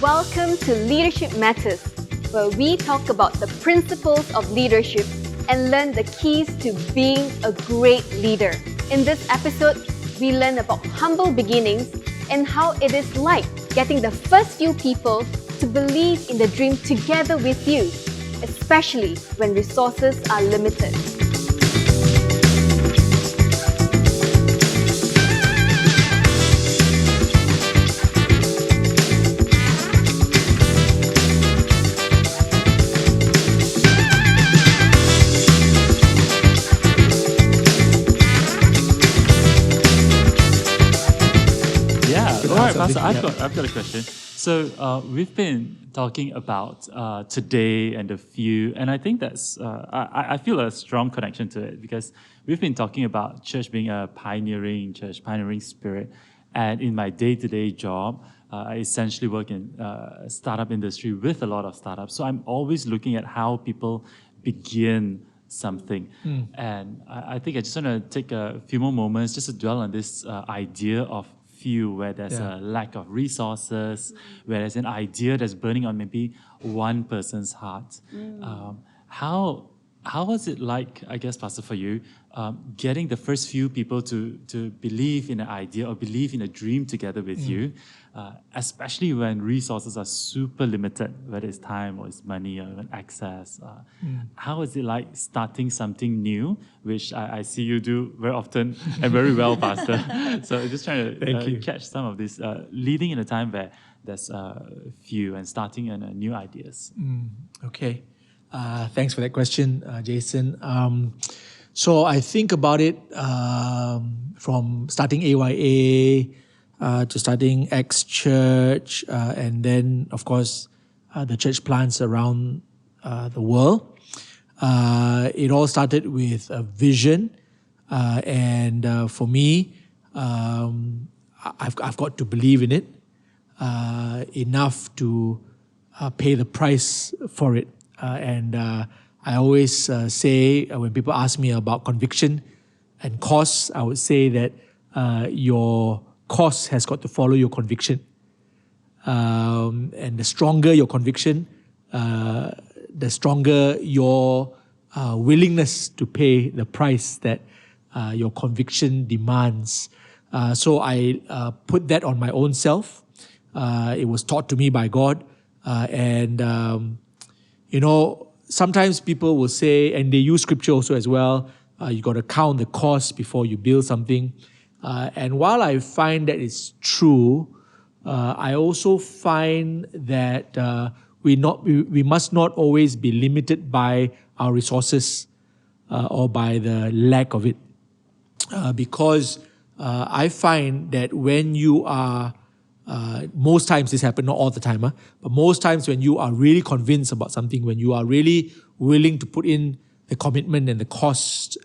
Welcome to Leadership Matters, where we talk about the principles of leadership and learn the keys to being a great leader. In this episode, we learn about humble beginnings and how it is like getting the first few people to believe in the dream together with you, especially when resources are limited. Pastor, I've got a question. So we've been talking about today and the few, and I think that's I feel a strong connection to it because we've been talking about church being a pioneering church, pioneering spirit, and in my day-to-day job, I essentially work in startup industry with a lot of startups. So I'm always looking at how people begin something. And I think I just want to take a few more moments just to dwell on this idea of few, where there's a lack of resources, where there's an idea that's burning on maybe one person's heart. How was it like, I guess, Pastor, for you, getting the first few people to believe in an idea or believe in a dream together with you, especially when resources are super limited, whether it's time or it's money or even access? How is it like starting something new, which I see you do very often and very well, Pastor? So just trying to catch some of this, leading in a time where there's few and starting on new ideas. Okay. Thanks for that question, Jason. So I think about it from starting AYA to starting X Church, and then, of course, the church plants around the world. It all started with a vision, and for me, I've got to believe in it enough to pay the price for it. And I always say, when people ask me about conviction and costs, I would say that your cost has got to follow your conviction. And the stronger your conviction, the stronger your willingness to pay the price that your conviction demands. So I put that on my own self. It was taught to me by God. Sometimes people will say, and they use scripture also as well, you got to count the cost before you build something. And while I find that it's true, I also find that we must not always be limited by our resources or by the lack of it. Because I find that when you are most times this happens, not all the time, but most times when you are really convinced about something, when you are really willing to put in the commitment and the cost,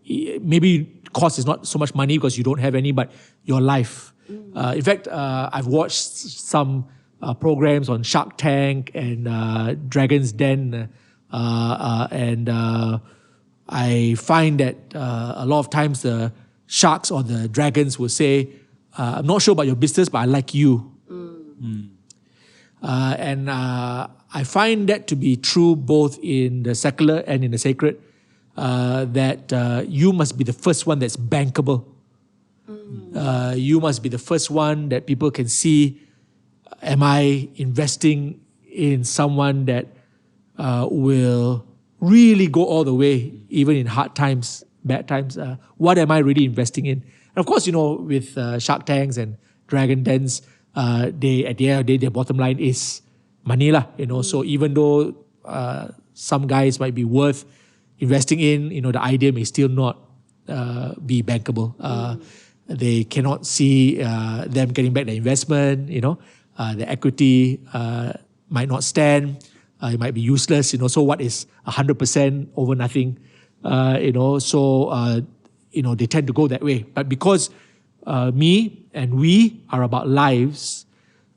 maybe cost is not so much money because you don't have any, but your life. In fact, I've watched some programs on Shark Tank and Dragon's Den, and I find that a lot of times the sharks or the dragons will say, I'm not sure about your business, but I like you. And I find that to be true both in the secular and in the sacred, that you must be the first one that's bankable. You must be the first one that people can see, am I investing in someone that will really go all the way, even in hard times, bad times? What am I really investing in? And of course, with Shark Tanks and Dragon Dens, they at the end of the day, their bottom line is money lah. So even though some guys might be worth investing in, the idea may still not be bankable. They cannot see them getting back their investment. The equity might not stand. It might be useless. So what is 100% over nothing? They tend to go that way. But because me and we are about lives,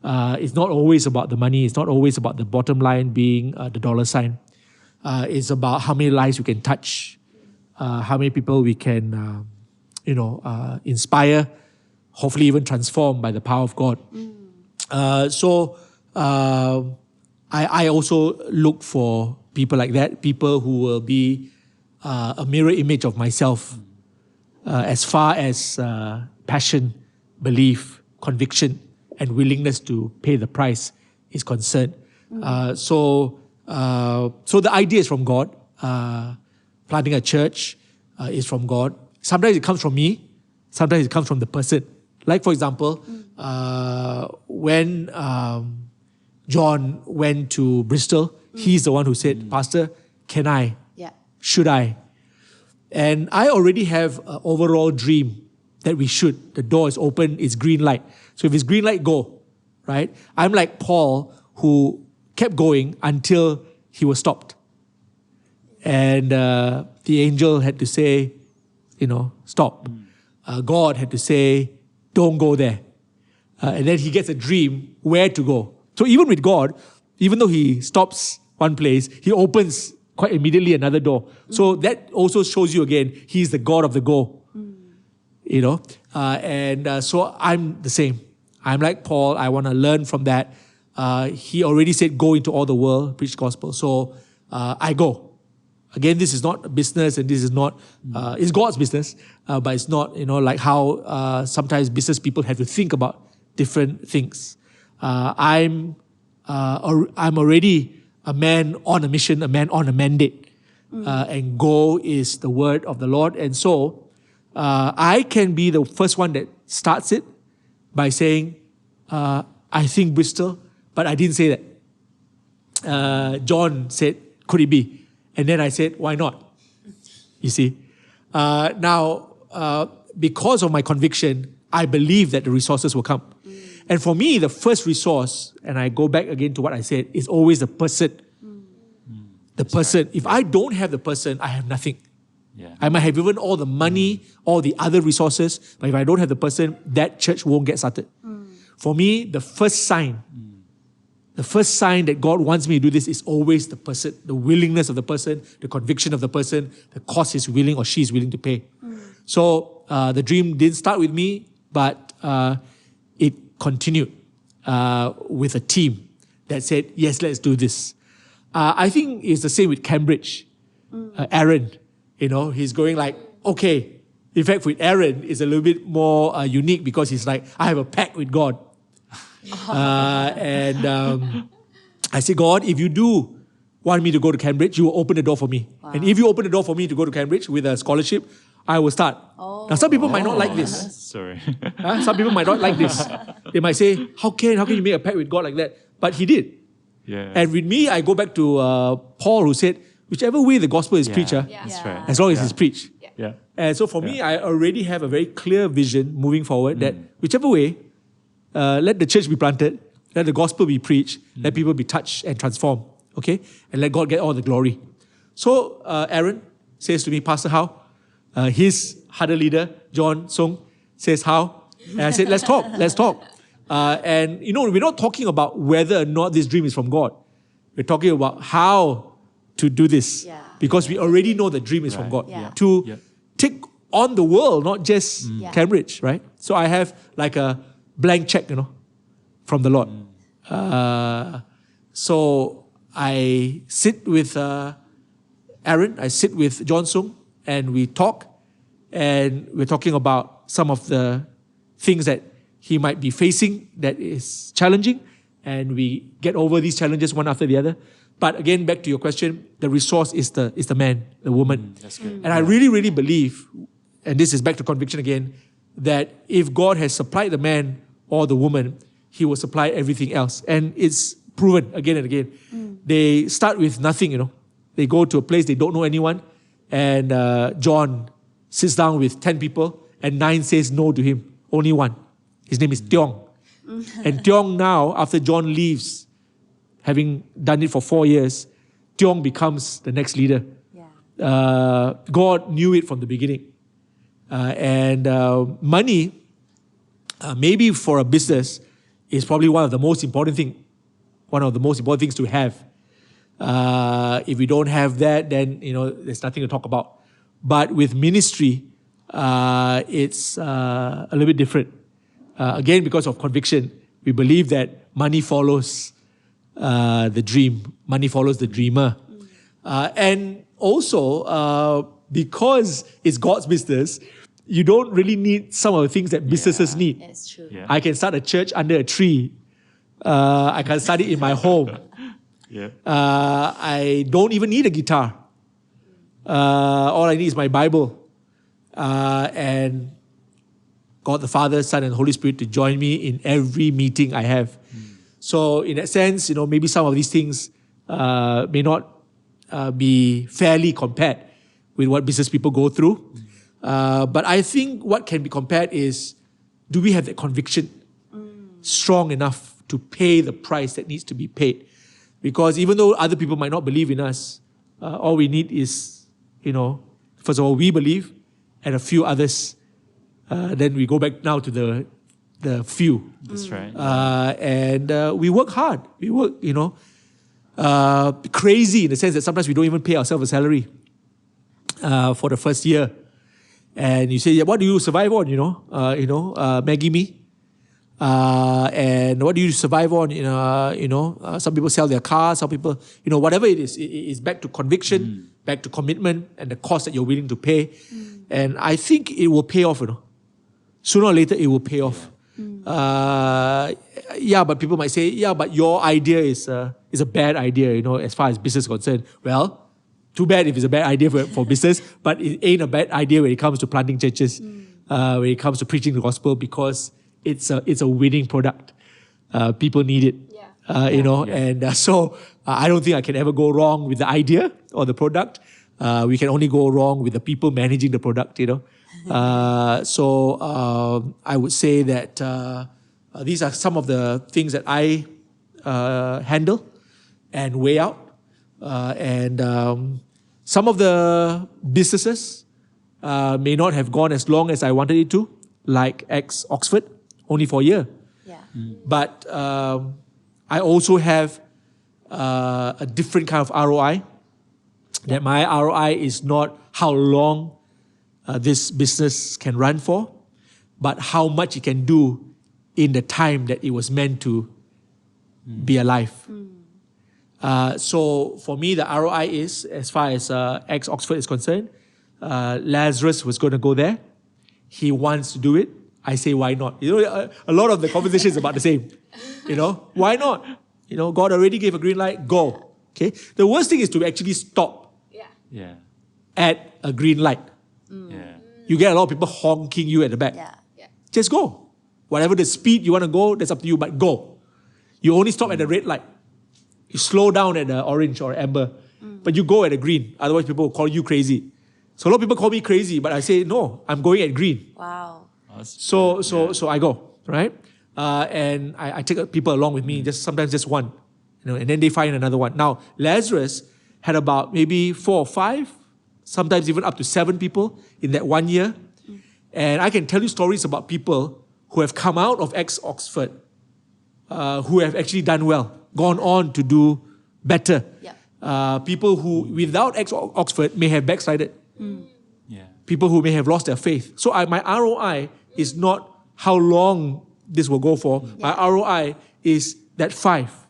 it's not always about the money. It's not always about the bottom line being the dollar sign. It's about how many lives we can touch, how many people we can, inspire, hopefully even transform by the power of God. So I also look for people like that, people who will be a mirror image of myself as far as passion, belief, conviction, and willingness to pay the price is concerned. So the idea is from God. Planting a church is from God. Sometimes it comes from me. Sometimes it comes from the person. Like, for example, when John went to Bristol, he's the one who said, Pastor, can I? Yeah. Should I? And I already have an overall dream that we should. The door is open, it's green light. So if it's green light, go, right? I'm like Paul, who kept going until he was stopped. And the angel had to say, stop. God had to say, don't go there. And then he gets a dream where to go. So even with God, even though he stops one place, he opens quite immediately another door. So that also shows you again, he's the God of the go. So I'm the same. I'm like Paul. I want to learn from that. He already said, go into all the world, preach the gospel. So I go. Again, this is not a business, and this is not, it's God's business, but it's not, like how sometimes business people have to think about different things. I'm already a man on a mission, a man on a mandate. And go is the word of the Lord. And so I can be the first one that starts it by saying, I think Bristol, but I didn't say that. John said, could it be? And then I said, why not? You see? Because of my conviction, I believe that the resources will come. And for me, the first resource, and I go back again to what I said, is always the person. The person. Right. If I don't have the person, I have nothing. Yeah. I might have even all the money, all the other resources, but if I don't have the person, that church won't get started. For me, the first sign that God wants me to do this is always the person, the willingness of the person, the conviction of the person, the cost he's willing or she's willing to pay. So the dream didn't start with me, but it continued with a team that said, yes, let's do this. I think it's the same with Cambridge. Aaron, he's going like, okay. In fact, with Aaron, it's a little bit more unique because he's like, I have a pact with God. I say, God, if you do want me to go to Cambridge, you will open the door for me. Wow. And if you open the door for me to go to Cambridge with a scholarship, I will start. Now, some people might not like this. Sorry. Some people might not like this. They might say, how can you make a pact with God like that? But he did. Yeah. And with me, I go back to Paul, who said, whichever way the gospel is preached, That's right. as long as it's preached. Yeah. And so for me, I already have a very clear vision moving forward that whichever way, let the church be planted, let the gospel be preached, let people be touched and transformed, okay? And let God get all the glory. So Aaron says to me, Pastor, how? His huddle leader, John Sung, says, how? And I said, let's talk. And we're not talking about whether or not this dream is from God. We're talking about how to do this. Yeah. Because we already know the dream is from God. Yeah. To take on the world, not just Cambridge, right? So I have like a blank check, from the Lord. So I sit with Aaron, I sit with John Sung, and we talk, and we're talking about some of the things that he might be facing that is challenging, and we get over these challenges one after the other. But again, back to your question, the resource is the man, the woman. That's good. And I really, really believe, and this is back to conviction again, that if God has supplied the man or the woman, he will supply everything else. And it's proven again and again. They start with nothing, They go to a place, they don't know anyone, and John sits down with 10 people, and 9 says no to him. Only one. His name is Tiong. And Tiong now, after John leaves, having done it for 4 years, Tiong becomes the next leader. Yeah. God knew it from the beginning. Money, maybe for a business, is probably one of the most important things to have. If we don't have that, then there's nothing to talk about. But with ministry, it's a little bit different. Again, because of conviction, we believe that money follows the dream. Money follows the dreamer. And also, because it's God's business, you don't really need some of the things that businesses need. That's true. Yeah. I can start a church under a tree. I can start it in my home. Yeah. I don't even need a guitar. All I need is my Bible. And God the Father, Son, and Holy Spirit to join me in every meeting I have. So in that sense, maybe some of these things may not be fairly compared with what business people go through. But I think what can be compared is, do we have that conviction strong enough to pay the price that needs to be paid? Because even though other people might not believe in us, all we need is, first of all, we believe, and a few others. Then we go back now to the few. That's right. And we work hard. We work, crazy in the sense that sometimes we don't even pay ourselves a salary for the first year. And you say, yeah, what do you survive on, Maggie mee? And what do you survive on? Some people sell their cars, some people, whatever it is back to conviction, back to commitment, and the cost that you're willing to pay. And I think it will pay off, Sooner or later, it will pay off. But people might say, but your idea is a bad idea, as far as business is concerned. Well, too bad if it's a bad idea for business, but it ain't a bad idea when it comes to planting churches, when it comes to preaching the gospel, because it's a winning product. People need it, and so I don't think I can ever go wrong with the idea or the product. We can only go wrong with the people managing the product, So I would say that these are some of the things that I handle and weigh out. And some of the businesses may not have gone as long as I wanted it to, like Oxford, only for a year. Yeah. But I also have a different kind of ROI. That my ROI is not how long this business can run for, but how much it can do in the time that it was meant to be alive. So for me, the ROI is, as far as Oxford is concerned, Lazarus was going to go there. He wants to do it. I say, why not? A lot of the conversation is about the same. Why not? God already gave a green light, go. Okay. The worst thing is to actually stop Yeah. at a green light. Yeah. You get a lot of people honking you at the back. Yeah. Just go. Whatever the speed you want to go, that's up to you, but go. You only stop at the red light. You slow down at the orange or amber, but you go at the green. Otherwise, people will call you crazy. So a lot of people call me crazy, but I say, no, I'm going at green. Wow. So I go, right? And I take people along with me, sometimes just one, and then they find another one. Now, Lazarus had about maybe 4 or 5, sometimes even up to 7 people in that 1 year. And I can tell you stories about people who have come out of Oxford, who have actually done well, gone on to do better. Yeah. People who, without Oxford, may have backslided. Yeah. People who may have lost their faith. So my ROI is not how long this will go for. My ROI is that 5,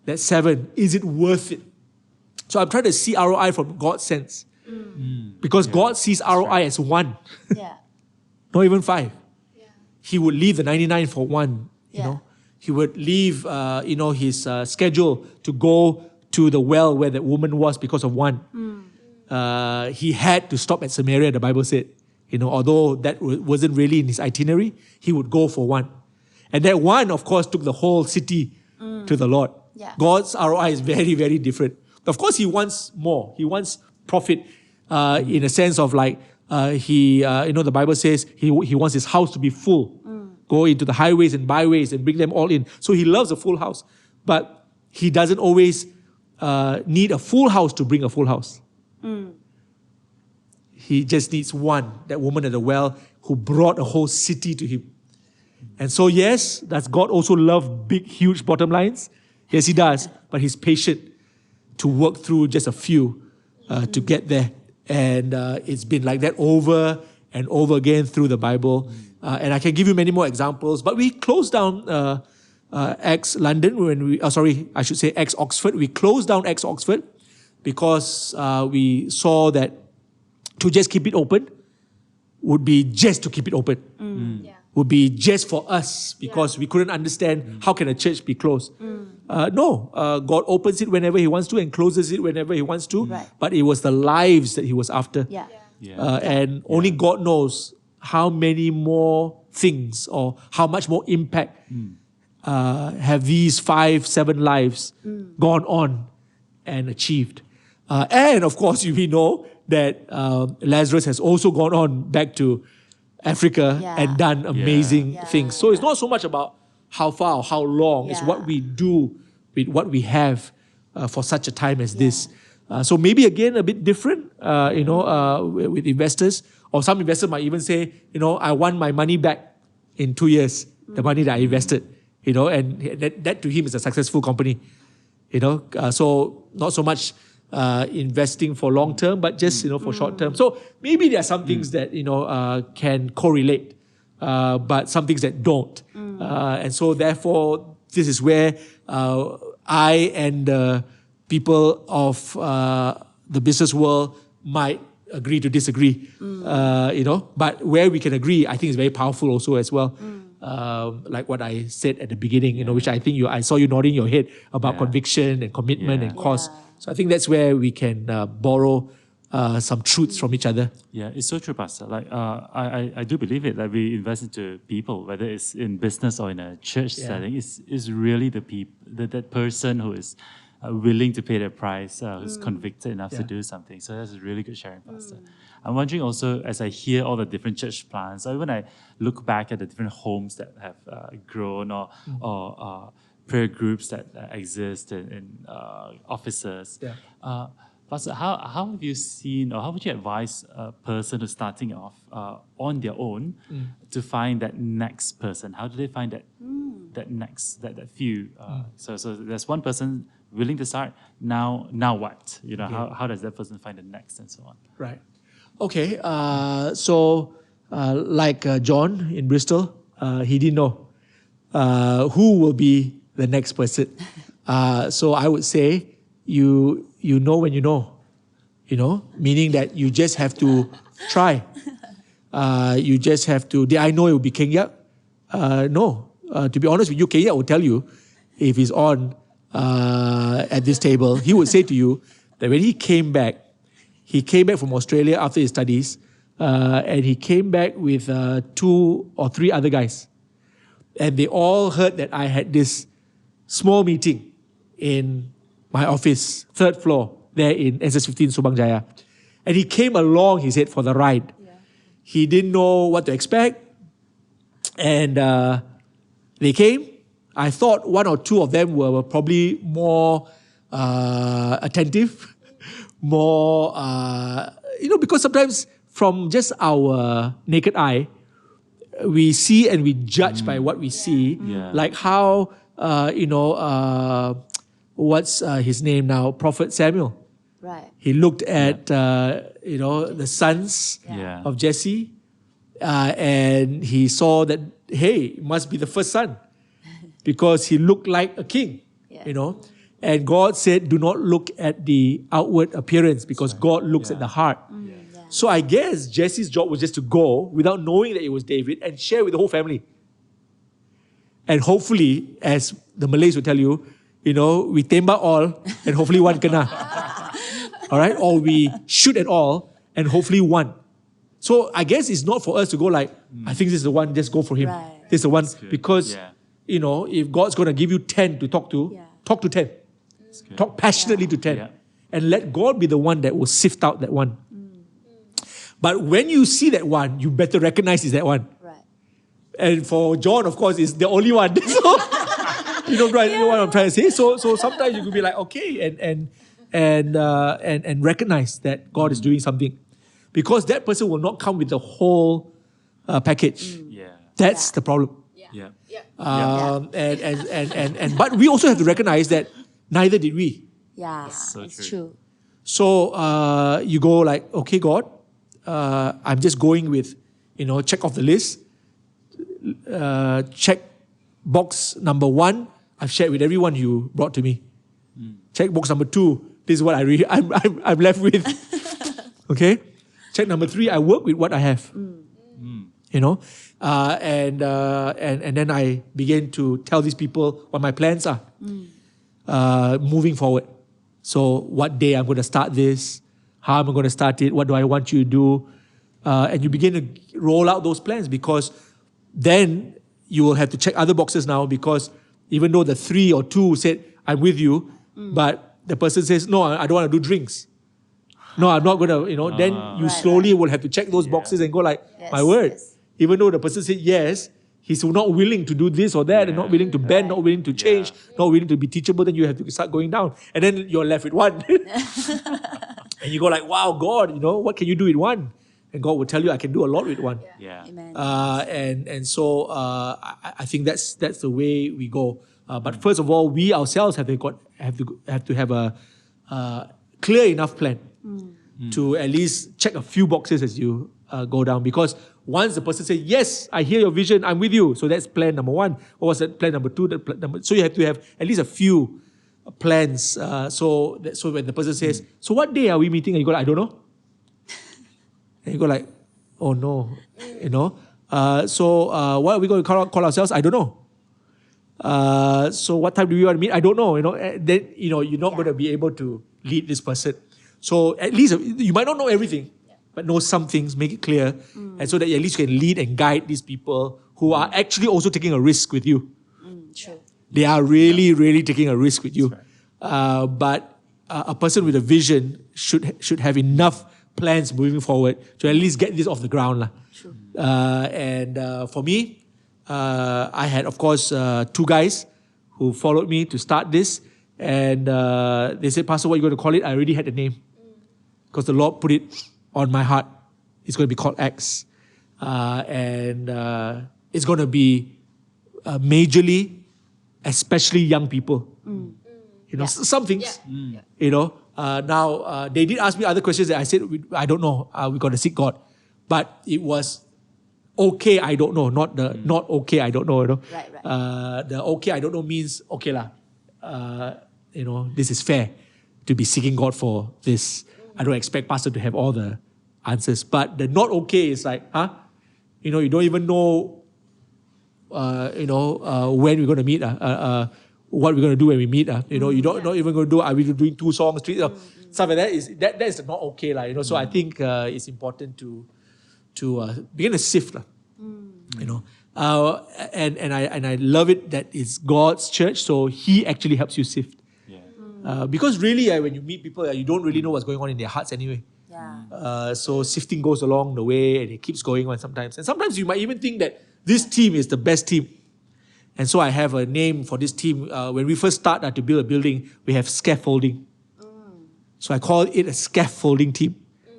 that 7. Is it worth it? So I'm trying to see ROI from God's sense. Because God sees ROI as 1, Yeah. not even 5. He would leave the 99 for 1. Yeah. He would leave, his schedule to go to the well where that woman was because of 1. He had to stop at Samaria, the Bible said. Although that wasn't really in his itinerary, he would go for 1. And that 1, of course, took the whole city to the Lord. Yeah. God's ROI is very, very different. Of course, he wants more. He wants profit in a sense of like, the Bible says he wants his house to be full. Go into the highways and byways and bring them all in. So he loves a full house. But he doesn't always need a full house to bring a full house. He just needs 1, that woman at the well who brought a whole city to him. And so yes, does God also love big, huge bottom lines? Yes, he does. But he's patient to work through just a few to get there. And it's been like that over and over again through the Bible. And I can give you many more examples. But we closed down ex-London, I should say ex-Oxford. We closed down ex-Oxford because we saw that to just keep it open would be just to keep it open. Would be just for us because we couldn't understand how can a church be closed. No, God opens it whenever He wants to and closes it whenever He wants to. Right. But it was the lives that He was after. And only God knows how many more things or how much more impact have these 5-7 lives gone on and achieved. And of course, we know that Lazarus has also gone on back to Africa and done amazing things. So it's not so much about how far or how long, it's what we do with what we have for such a time as this. So maybe again a bit different, with investors, or some investors might even say, I want my money back in 2 years, the money that I invested, and that to him is a successful company, so not so much investing for long term, but just for short term. So maybe there are some things that can correlate, but some things that don't. And so therefore, this is where I and the people of the business world might agree to disagree. But where we can agree, I think is very powerful also as well. Like what I said at the beginning, which I think I saw you nodding your head about conviction and commitment and cause. So I think that's where we can borrow some truths from each other. Yeah, it's so true, Pastor. Like, I do believe it. Like, we invest into people, whether it's in business or in a church setting. It's really that person who is willing to pay the price, who's convicted enough to do something. So that's a really good sharing, Pastor. I'm wondering also, as I hear all the different church plants, or when I look back at the different homes that have grown, or prayer groups that exist in offices. Pastor, how have you seen, or how would you advise a person who's starting off on their own to find that next person? How do they find that next, that few? So there's one person willing to start. Now what? How does that person find the next, and so on? Right. Okay. So like John in Bristol, he didn't know who will be the next person. So I would say you know when you know, meaning that you just have to try. You just have to. Did I know it would be Keng Yak? No. To be honest with you, Keng Yak will tell you if he's on at this table. He would say to you that when he came back from Australia after his studies, and he came back with 2 or 3 other guys. And they all heard that I had this small meeting in my office, 3rd floor, there in SS15 Subang Jaya. And he came along, he said, for the ride. He didn't know what to expect. And they came. I thought 1 or 2 of them were probably more attentive, more, because sometimes from just our naked eye, we see and we judge by what we see. Like how, what's his name now? Prophet Samuel. Right. He looked at, the sons of Jesse, and he saw that, hey, it must be the first son because he looked like a king, And God said, do not look at the outward appearance because God looks at the heart. So I guess Jesse's job was just to go without knowing that it was David and share with the whole family. And hopefully, as the Malays will tell you, we tembak all and hopefully one kena. All right? Or we shoot at all and hopefully one. So I guess it's not for us to go like, I think this is the one, just go for him. Right. This is the one. Because, if God's going to give you 10 to talk to, talk to 10. Talk passionately to 10. And let God be the one that will sift out that one. But when you see that one, you better recognize it's that one. Right. And for John, of course, it's the only one. So, you know what I'm trying to say? So sometimes you could be like, okay, and recognize that God is doing something. Because that person will not come with the whole package. That's the problem. But we also have to recognize that neither did we. Yeah, so it's true. true. So you go like, okay, God, I'm just going with, check off the list, check box number 1, I've shared with everyone you brought to me. Check box number 2, this is what I'm left with. Okay? Check number 3, I work with what I have. You know? And then I began to tell these people what my plans are moving forward. So what day I'm going to start this, how am I going to start it, what do I want you to do, and you begin to roll out those plans, because then you will have to check other boxes now, because even though the 3 or 2 said, I'm with you, but the person says, no, I don't want to do drinks. No, I'm not going to, then you slowly will have to check those boxes and go like, my word. Even though the person said yes, he's not willing to do this or that, and not willing to bend, not willing to change, not willing to be teachable, then you have to start going down. And then you're left with 1. And you go like, wow, God, what can you do with 1? And God will tell you, I can do a lot with 1. Amen. And so I think that's the way we go. But first of all, we ourselves have to have a clear enough plan to at least check a few boxes as you go down. Because once the person says, yes, I hear your vision, I'm with you. So that's plan number 1. What was that plan number 2? So you have to have at least a few plans. So when the person says, so what day are we meeting? And you go like, I don't know. And you go like, oh no, So what are we going to call ourselves? I don't know. So what time do we want to meet? I don't know. Then you're not going to be able to lead this person. So at least you might not know everything, but know some things, make it clear, and so that at least you can lead and guide these people who are actually also taking a risk with you. True. They are really, really taking a risk with you. But a person with a vision should have enough plans moving forward to at least get this off the ground. True. And for me, I had, of course, 2 guys who followed me to start this. And they said, Pastor, what are you going to call it? I already had the name. Because the Lord put it on my heart. It's going to be called Acts. And it's going to be majorly, especially young people. Some things, now, they did ask me other questions that I said, I don't know. We got to seek God. But it was okay, I don't know, not okay, I don't know. Right. The okay, I don't know means, okay lah, this is fair to be seeking God for this. I don't expect pastor to have all the answers. But the not okay is like, you don't even know, when we're going to meet, what we're going to do when we meet. You don't not even going to do, are we doing 2 songs, 3, stuff like that. That is not okay lah. So I think it's important to begin to sift lah. And I love it that it's God's church, so He actually helps you sift. Because really, when you meet people, you don't really know what's going on in their hearts anyway. So sifting goes along the way, and it keeps going on sometimes. And sometimes you might even think that this team is the best team. And so I have a name for this team. When we first start to build a building, we have scaffolding. So I call it a scaffolding team.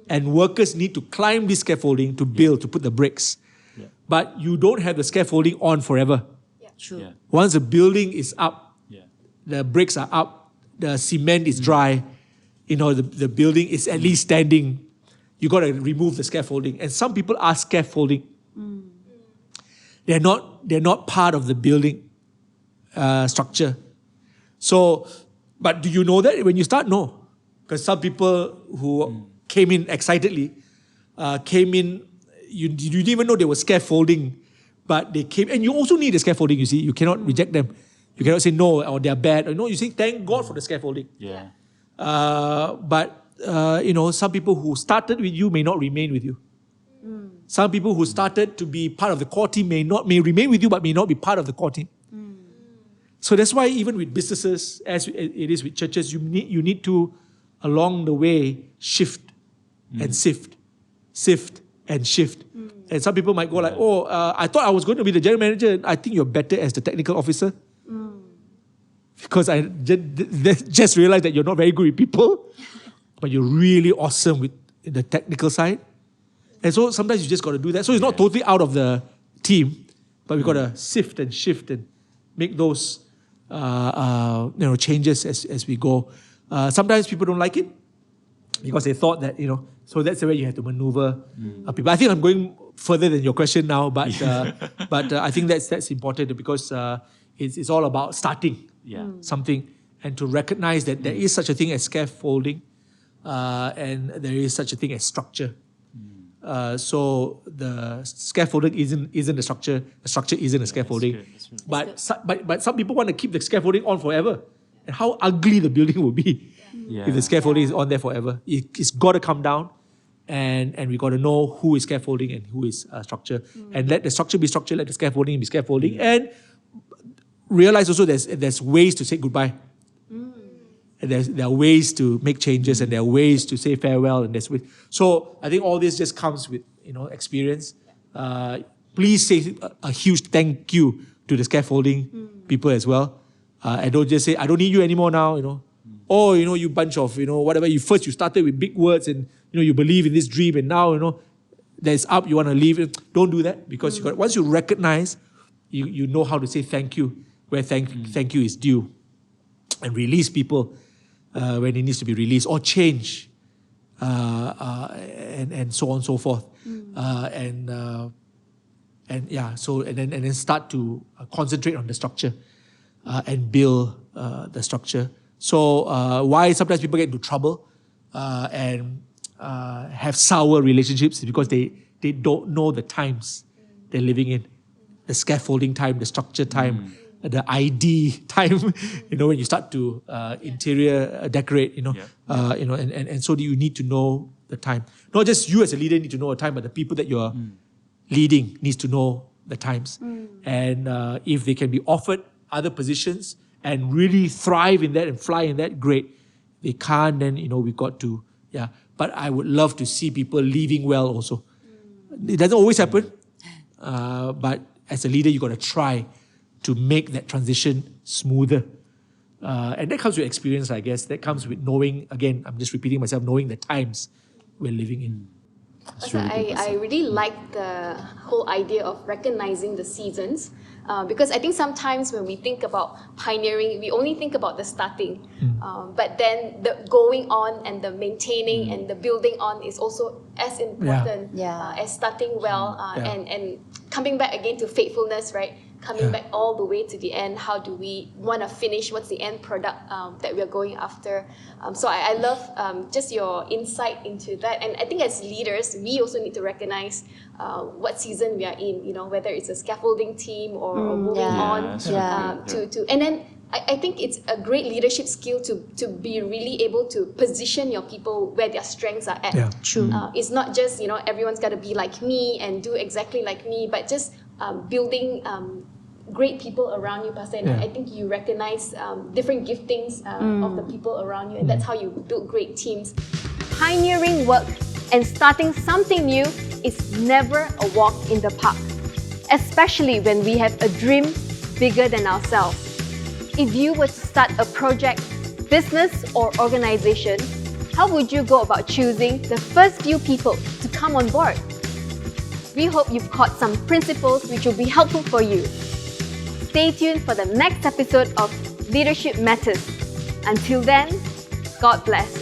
And workers need to climb this scaffolding to build, to put the bricks. But you don't have the scaffolding on forever. True. Once the building is up, the bricks are up, the cement is dry, the building is at least standing, you got to remove the scaffolding. And some people are scaffolding. They're not part of the building structure. So, but do you know that when you start? No. Because some people who came in excitedly, you didn't even know they were scaffolding, but they came, and you also need the scaffolding, you see. You cannot reject them. You cannot say no, or they're bad. You say thank God for the scaffolding. But some people who started with you may not remain with you. Some people who started to be part of the core team may remain with you, but may not be part of the core team. So that's why even with businesses, as it is with churches, you need to, along the way, shift and sift and shift. And some people might go like, I thought I was going to be the general manager. I think you're better as the technical officer. Because I just realized that you're not very good with people, but you're really awesome with the technical side. And so sometimes you just got to do that. So it's not totally out of the team, but we've got to sift and shift and make those changes as we go. Sometimes people don't like it because they thought that, so that's the way you have to maneuver people. I think I'm going further than your question now, but I think that's important because it's all about starting something and to recognize that there is such a thing as scaffolding and there is such a thing as structure. So the scaffolding isn't the structure isn't the scaffolding. That's right. But some people want to keep the scaffolding on forever. And how ugly the building will be if the scaffolding is on there forever. It's got to come down, and we got to know who is scaffolding and who is structure. And let the structure be structure, let the scaffolding be scaffolding. And realize also there's ways to say goodbye. And there are ways to make changes, and there are ways to say farewell, and there's ways. So I think all this just comes with experience. Please say a huge thank you to the scaffolding people as well, and don't just say I don't need you anymore now. Or you bunch of whatever. You started with big words, and you believe in this dream, and now that's up. You want to leave it. Don't do that because once you recognize, you know how to say thank you where thank you is due, and release people when it needs to be released, or change, and so on and so forth, and then start to concentrate on the structure and build the structure. So why sometimes people get into trouble and have sour relationships is because they don't know the times they're living in, the scaffolding time, the structure time, the ID time, when you start to interior decorate, and so you need to know the time. Not just you as a leader need to know the time, but the people that you're leading needs to know the times. And if they can be offered other positions and really thrive in that and fly in that, great. They can't, then we've got to, But I would love to see people leaving well also. It doesn't always happen, but as a leader, you got to try to make that transition smoother. And that comes with experience, I guess. That comes with knowing, again, I'm just repeating myself, knowing the times we're living in. Also, I really like the whole idea of recognizing the seasons, because I think sometimes when we think about pioneering, we only think about the starting, but then the going on and the maintaining and the building on is also as important as starting well, and coming back again to faithfulness, right? Coming back all the way to the end. How do we want to finish? What's the end product that we're going after? So I love just your insight into that. And I think as leaders, we also need to recognize what season we are in, whether it's a scaffolding team or moving on. And then I think it's a great leadership skill to be really able to position your people where their strengths are at. Yeah. True. It's not just, everyone's got to be like me and do exactly like me, but just building great people around you, Pastor. And I think you recognize different giftings of the people around you, and that's how you build great teams. Pioneering work and starting something new is never a walk in the park, especially when we have a dream bigger than ourselves. If you were to start a project, business, or organization, how would you go about choosing the first few people to come on board? We hope you've caught some principles which will be helpful for you. Stay tuned for the next episode of Leadership Matters. Until then, God bless.